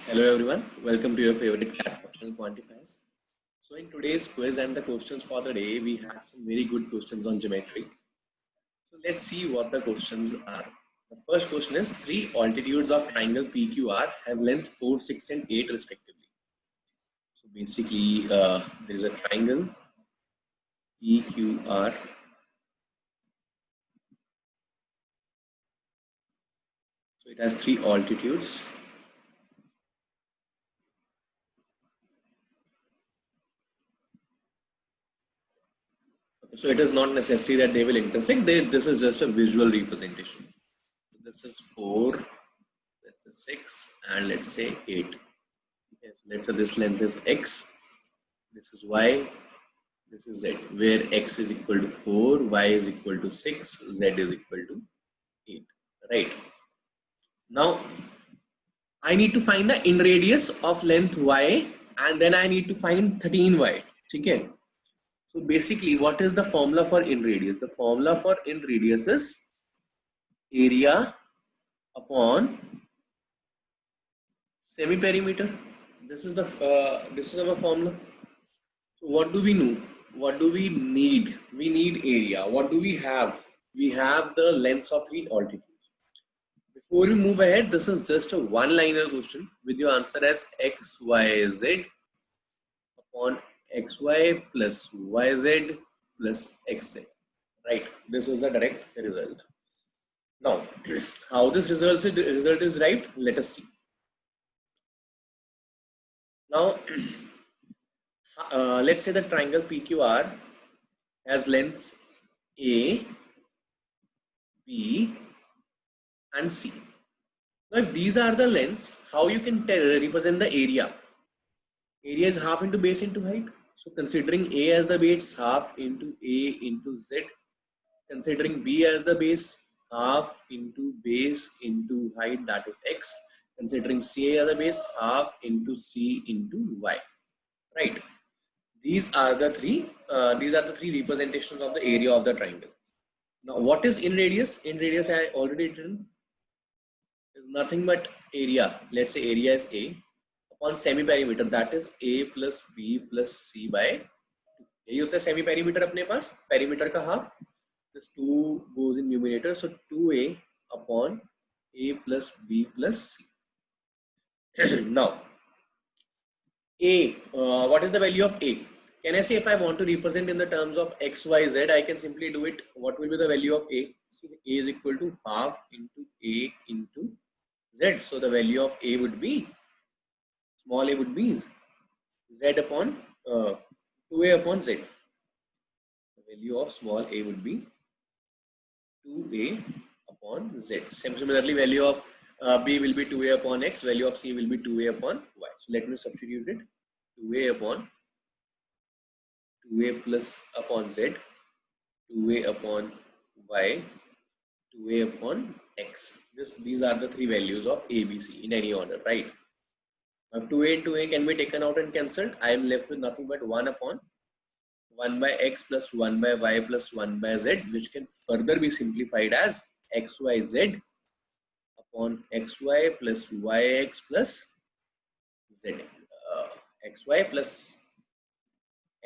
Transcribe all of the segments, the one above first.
Hello everyone, welcome to your favorite CAT optional quantifiers. So in today's quiz and the questions for the day, we had some very good questions on geometry. So let's see what the questions are. The first question is, three altitudes of triangle PQR have length 4, 6 and 8 respectively. So basically there is a triangle PQR. So it has three altitudes. So it is not necessary that they will intersect. This is just a visual representation. This is 4, let's say 6, and let's say 8. Okay, so let's say this length is x, this is y, this is z, where x is equal to 4, y is equal to 6, z is equal to 8. Right. Now, I need to find the in radius of length y, and then I need to find 13y. Okay. So basically, what is the formula for in radius? The formula for in radius is area upon semi-perimeter. This is our formula. So what do we know? What do we need? We need area. What do we have? We have the lengths of three altitudes. Before we move ahead, this is just a one-liner question with your answer as x, y, z upon xy plus yz plus xz. Right. This is the direct result. Now, how this result is derived? Let us see. Now, let's say the triangle PQR has lengths A, B, and C. Now, if these are the lengths, how you can represent the area? Area is half into base into height. So, considering A as the base, half into A into Z. Considering B as the base, half into base into height, that is X. Considering C as the base, half into C into Y. Right. These are the three representations of the area of the triangle. Now, what is in radius? In radius, I already written, is nothing but area. Let's say area is A upon semi-perimeter, that is A plus B plus C by 2. यही होता है semi perimeter अपने पास, perimeter का half. This 2 goes in numerator, so 2A upon A plus B plus C. Now, A, what is the value of A? Can I say if I want to represent in the terms of x, y, z, I can simply do it. What will be the value of A? See, A is equal to half into A into Z. So the value of A would be, small a would be Z upon 2A upon Z. The value of small a would be 2A upon Z. Similarly, value of B will be 2A upon X, value of C will be 2A upon Y. So let me substitute it. 2A upon 2A plus upon Z, 2A upon Y, 2A upon X. These are the three values of A, B, C in any order, right? Now 2A and 2A can be taken out and cancelled. I am left with nothing but 1 upon 1 by X plus 1 by Y plus 1 by Z, which can further be simplified as XYZ upon XY plus YX plus Z. XY plus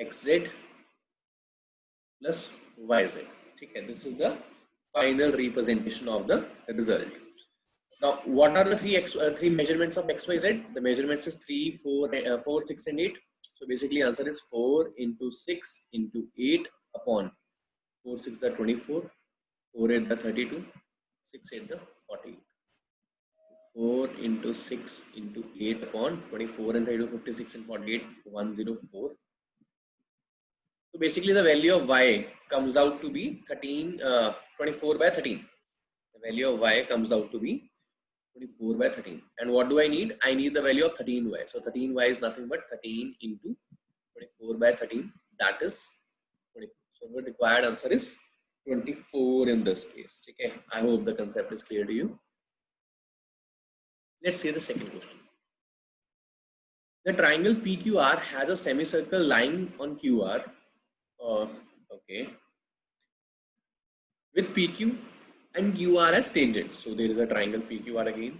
XZ plus YZ. Okay, this is the final representation of the result. Now, what are the three measurements of XYZ? The measurements is 3, 4, 6, and 8. So basically, answer is 4 into 6 into 8 upon 4, 6 the 24, 4, 8 the 32, 6, 8 the 48. 4 into 6 into 8 upon 24 and 32, 56 and 48, 104. So basically the value of y comes out to be 24 by 13. The value of y comes out to be 24 by 13. And what do I need? I need the value of 13y. So 13y is nothing but 13 into 24 by 13. That is 24. So the required answer is 24 in this case. Okay. I hope the concept is clear to you. Let's see the second question. The triangle PQR has a semicircle lying on QR. Okay, with PQ and QR as tangents. So there is a triangle PQR again.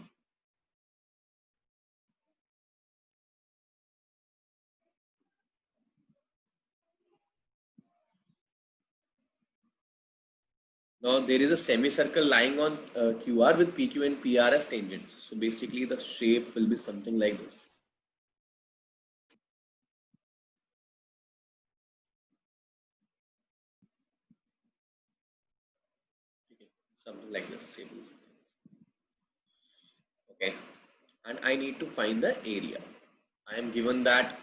Now there is a semicircle lying on QR with PQ and PR as tangents. So basically the shape will be something like this. Okay, something like this. Okay, and I need to find the area. I am given that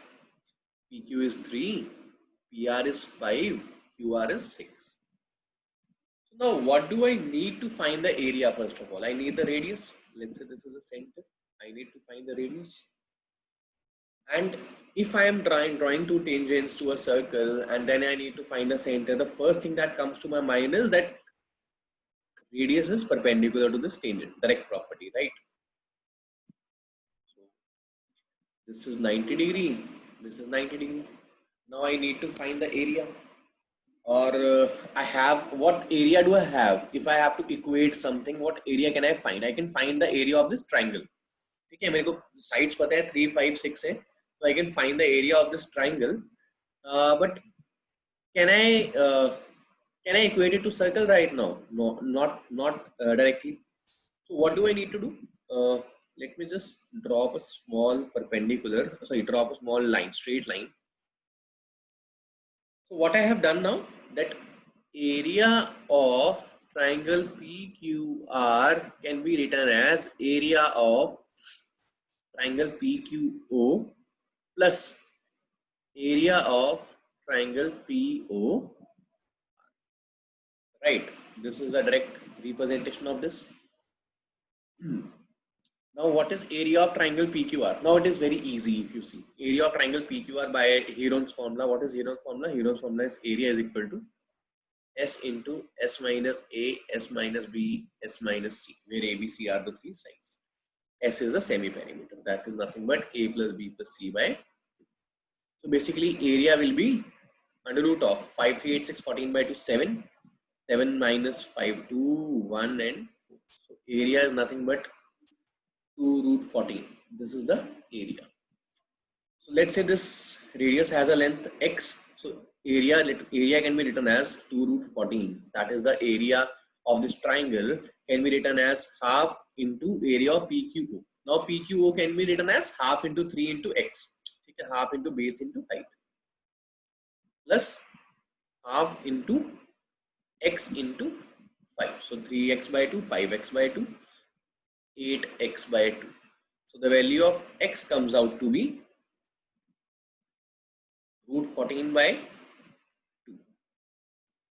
PQ is 3, PR is 5, QR is 6. So now what do I need to find the area first of all? I need the radius. Let's say this is the center. I need to find the radius. And if I am drawing two tangents to a circle and then I need to find the center, the first thing that comes to my mind is that radius is perpendicular to this tangent, direct property, right? So this is 90 degree, this is 90 degree. Now I need to find the area, or I have, what area do I have? If I have to equate something, what area can I find? I can find the area of this triangle. ठीक है, मेरे को sides पता है 3, 5, 6 है, so I can find the area of this triangle. But can I equate it to circle right now? No, not directly. So what do I need to do? Let me just drop a small perpendicular. Sorry, drop a small line, straight line. So what I have done now, that area of triangle PQR can be written as area of triangle PQO plus area of triangle PO. Right. This is a direct representation of this. Now, what is area of triangle PQR? Now, it is very easy if you see. Area of triangle PQR by Heron's formula. What is Heron's formula? Heron's formula is area is equal to S into S minus A, S minus B, S minus C, where A, B, C are the three sides. S is the semi-perimeter. That is nothing but A plus B plus C by 2. So, basically, area will be under root of 5, 3, 8, 6, 14 by 2, 7. 7 minus 5, 2, 1 and 4. So, area is nothing but 2 root 14. This is the area. So let's say this radius has a length x. So area can be written as 2 root 14. That is the area of this triangle can be written as half into area of PQO. Now PQO can be written as half into 3 into x. Okay, half into base into height plus half into x into 5. So 3x by 2, 5x by 2, 8x by 2. So the value of x comes out to be root 14 by 2.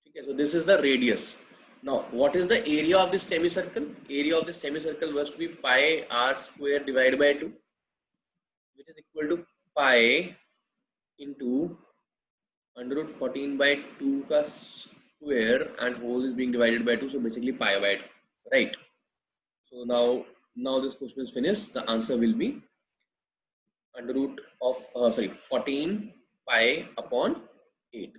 Okay, so this is the radius. Now, what is the area of this semicircle? Area of this semicircle was to be pi r square divided by 2, which is equal to pi into under root 14 by 2 ka square and whole is being divided by 2. So basically pi by 2, right? So now this question is finished. The answer will be under root of 14 pi upon 8.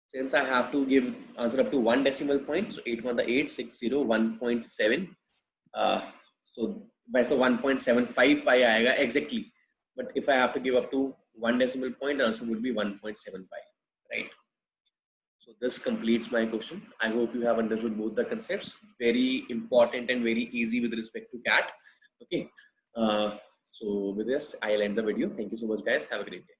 Since I have to give answer up to 1 decimal point, so 8 1 the 8, 6 0 1.7. So by 1.75 pi aayega exactly. But if I have to give up to 1 decimal point, the answer would be 1.7 pi, right? So this completes my question. I hope you have understood both the concepts. Very important and very easy with respect to CAT. Okay. So with this, I'll end the video. Thank you so much, guys. Have a great day.